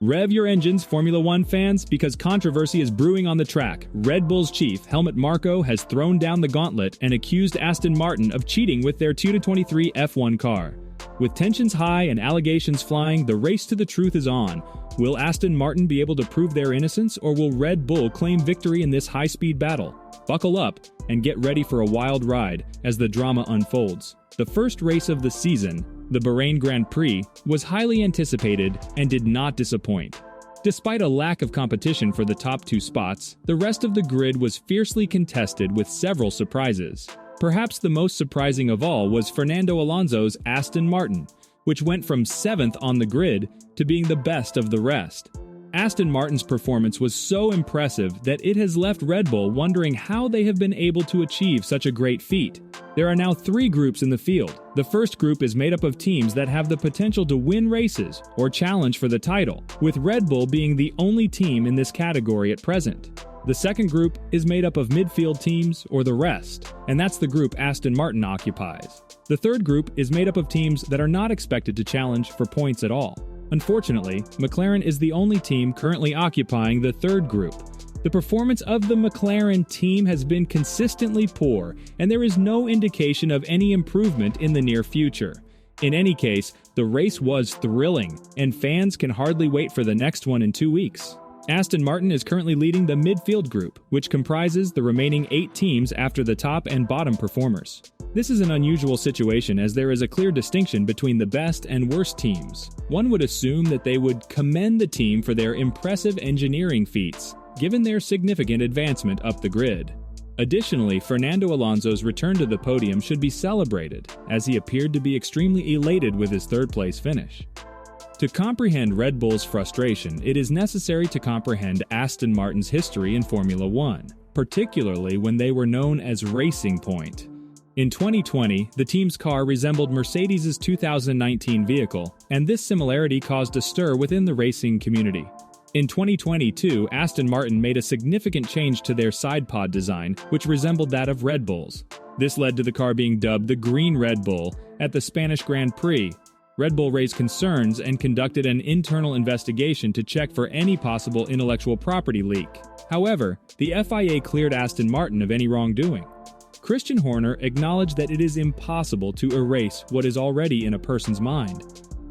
Rev your engines, Formula One fans, because controversy is brewing on the track. Red Bull's chief, Helmut Marko, has thrown down the gauntlet and accused Aston Martin of cheating with their 2023 F1 car. With tensions high and allegations flying, the race to the truth is on. Will Aston Martin be able to prove their innocence, or will Red Bull claim victory in this high-speed battle? Buckle up and get ready for a wild ride as the drama unfolds. The first race of the season, the Bahrain Grand Prix, was highly anticipated and did not disappoint. Despite a lack of competition for the top two spots, the rest of the grid was fiercely contested with several surprises. Perhaps the most surprising of all was Fernando Alonso's Aston Martin, which went from 7th on the grid to being the best of the rest. Aston Martin's performance was so impressive that it has left Red Bull wondering how they have been able to achieve such a great feat. There are now 3 groups in the field. The first group is made up of teams that have the potential to win races or challenge for the title, with Red Bull being the only team in this category at present. The second group is made up of midfield teams or the rest, and that's the group Aston Martin occupies. The third group is made up of teams that are not expected to challenge for points at all. Unfortunately, McLaren is the only team currently occupying the third group. The performance of the McLaren team has been consistently poor, and there is no indication of any improvement in the near future. In any case, the race was thrilling, and fans can hardly wait for the next one in 2 weeks. Aston Martin is currently leading the midfield group, which comprises the remaining 8 teams after the top and bottom performers. This is an unusual situation as there is a clear distinction between the best and worst teams. One would assume that they would commend the team for their impressive engineering feats, given their significant advancement up the grid. Additionally, Fernando Alonso's return to the podium should be celebrated, as he appeared to be extremely elated with his third-place finish. To comprehend Red Bull's frustration, it is necessary to comprehend Aston Martin's history in Formula One, particularly when they were known as Racing Point. In 2020, the team's car resembled Mercedes' 2019 vehicle, and this similarity caused a stir within the racing community. In 2022, Aston Martin made a significant change to their side pod design, which resembled that of Red Bull's. This led to the car being dubbed the Green Red Bull at the Spanish Grand Prix. Red Bull raised concerns and conducted an internal investigation to check for any possible intellectual property leak. However, the FIA cleared Aston Martin of any wrongdoing. Christian Horner acknowledged that it is impossible to erase what is already in a person's mind.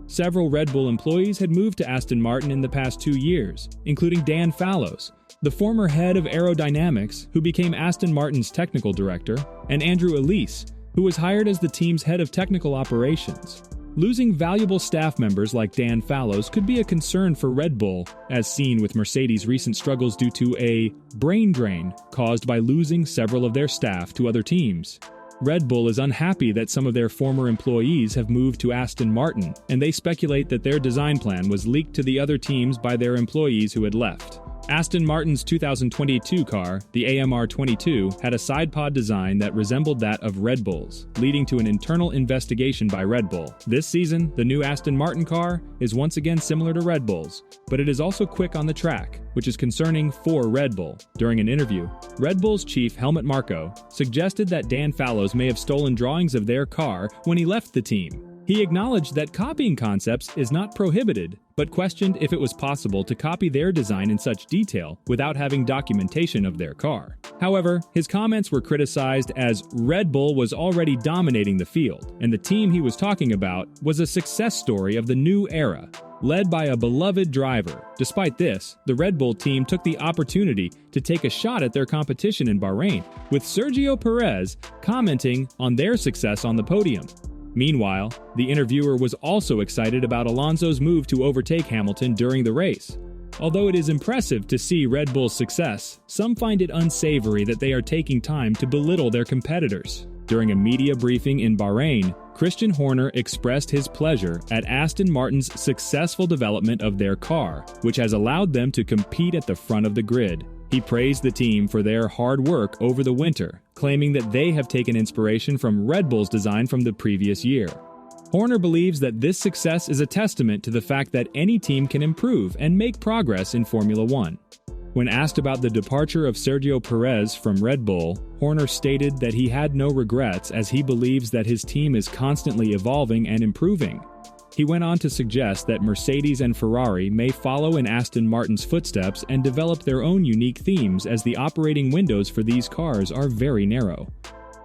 Several Red Bull employees had moved to Aston Martin in the past 2 years, including Dan Fallows, the former head of aerodynamics who became Aston Martin's technical director, and Andrew Elise, who was hired as the team's head of technical operations. Losing valuable staff members like Dan Fallows could be a concern for Red Bull, as seen with Mercedes' recent struggles due to a brain drain caused by losing several of their staff to other teams. Red Bull is unhappy that some of their former employees have moved to Aston Martin, and they speculate that their design plan was leaked to the other teams by their employees who had left. Aston Martin's 2022 car, the AMR22, had a side pod design that resembled that of Red Bull's, leading to an internal investigation by Red Bull. This season, the new Aston Martin car is once again similar to Red Bull's, but it is also quick on the track, which is concerning for Red Bull. During an interview, Red Bull's chief Helmut Marko suggested that Dan Fallows may have stolen drawings of their car when he left the team. He acknowledged that copying concepts is not prohibited, but questioned if it was possible to copy their design in such detail without having documentation of their car. However, his comments were criticized as Red Bull was already dominating the field, and the team he was talking about was a success story of the new era, led by a beloved driver. Despite this, the Red Bull team took the opportunity to take a shot at their competition in Bahrain, with Sergio Perez commenting on their success on the podium. Meanwhile, the interviewer was also excited about Alonso's move to overtake Hamilton during the race. Although it is impressive to see Red Bull's success, some find it unsavory that they are taking time to belittle their competitors. During a media briefing in Bahrain, Christian Horner expressed his pleasure at Aston Martin's successful development of their car, which has allowed them to compete at the front of the grid. He praised the team for their hard work over the winter, claiming that they have taken inspiration from Red Bull's design from the previous year. Horner believes that this success is a testament to the fact that any team can improve and make progress in Formula One. When asked about the departure of Sergio Perez from Red Bull, Horner stated that he had no regrets as he believes that his team is constantly evolving and improving. He went on to suggest that Mercedes and Ferrari may follow in Aston Martin's footsteps and develop their own unique themes, as the operating windows for these cars are very narrow.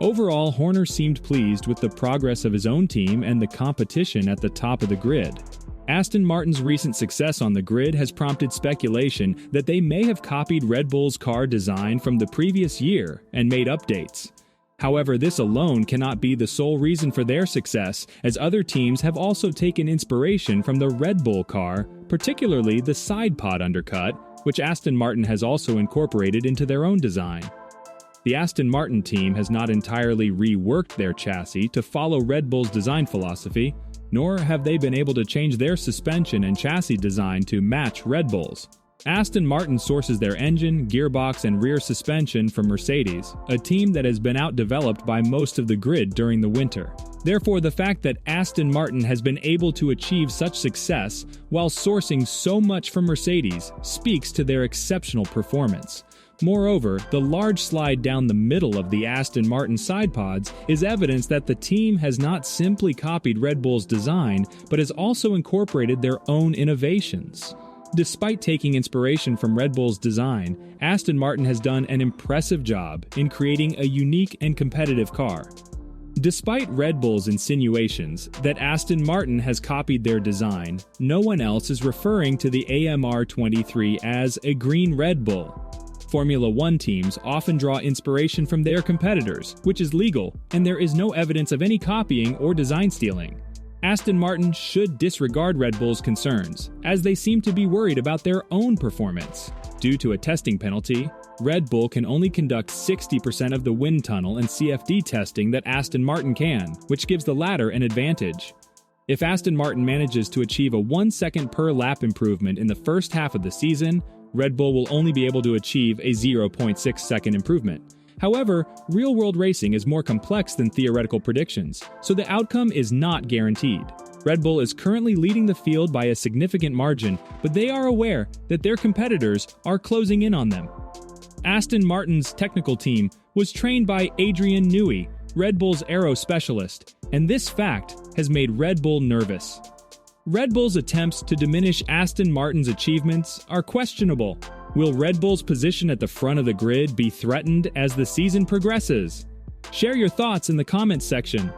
Overall, Horner seemed pleased with the progress of his own team and the competition at the top of the grid. Aston Martin's recent success on the grid has prompted speculation that they may have copied Red Bull's car design from the previous year and made updates. However, this alone cannot be the sole reason for their success, as other teams have also taken inspiration from the Red Bull car, particularly the side pod undercut, which Aston Martin has also incorporated into their own design. The Aston Martin team has not entirely reworked their chassis to follow Red Bull's design philosophy, nor have they been able to change their suspension and chassis design to match Red Bull's. Aston Martin sources their engine, gearbox, and rear suspension from Mercedes, a team that has been outdeveloped by most of the grid during the winter. Therefore, the fact that Aston Martin has been able to achieve such success while sourcing so much from Mercedes speaks to their exceptional performance. Moreover, the large slide down the middle of the Aston Martin side pods is evidence that the team has not simply copied Red Bull's design, but has also incorporated their own innovations. Despite taking inspiration from Red Bull's design, Aston Martin has done an impressive job in creating a unique and competitive car. Despite Red Bull's insinuations that Aston Martin has copied their design, no one else is referring to the AMR23 as a green Red Bull. Formula One teams often draw inspiration from their competitors, which is legal, and there is no evidence of any copying or design stealing. Aston Martin should disregard Red Bull's concerns, as they seem to be worried about their own performance. Due to a testing penalty, Red Bull can only conduct 60% of the wind tunnel and CFD testing that Aston Martin can, which gives the latter an advantage. If Aston Martin manages to achieve a 1 second per lap improvement in the first half of the season, Red Bull will only be able to achieve a 0.6 second improvement. However, real-world racing is more complex than theoretical predictions, so the outcome is not guaranteed. Red Bull is currently leading the field by a significant margin, but they are aware that their competitors are closing in on them. Aston Martin's technical team was trained by Adrian Newey, Red Bull's aero specialist, and this fact has made Red Bull nervous. Red Bull's attempts to diminish Aston Martin's achievements are questionable. Will Red Bull's position at the front of the grid be threatened as the season progresses? Share your thoughts in the comments section.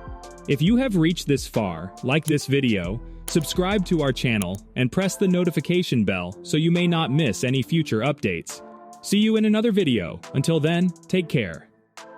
If you have reached this far, like this video, subscribe to our channel, and press the notification bell so you may not miss any future updates. See you in another video. Until then, take care.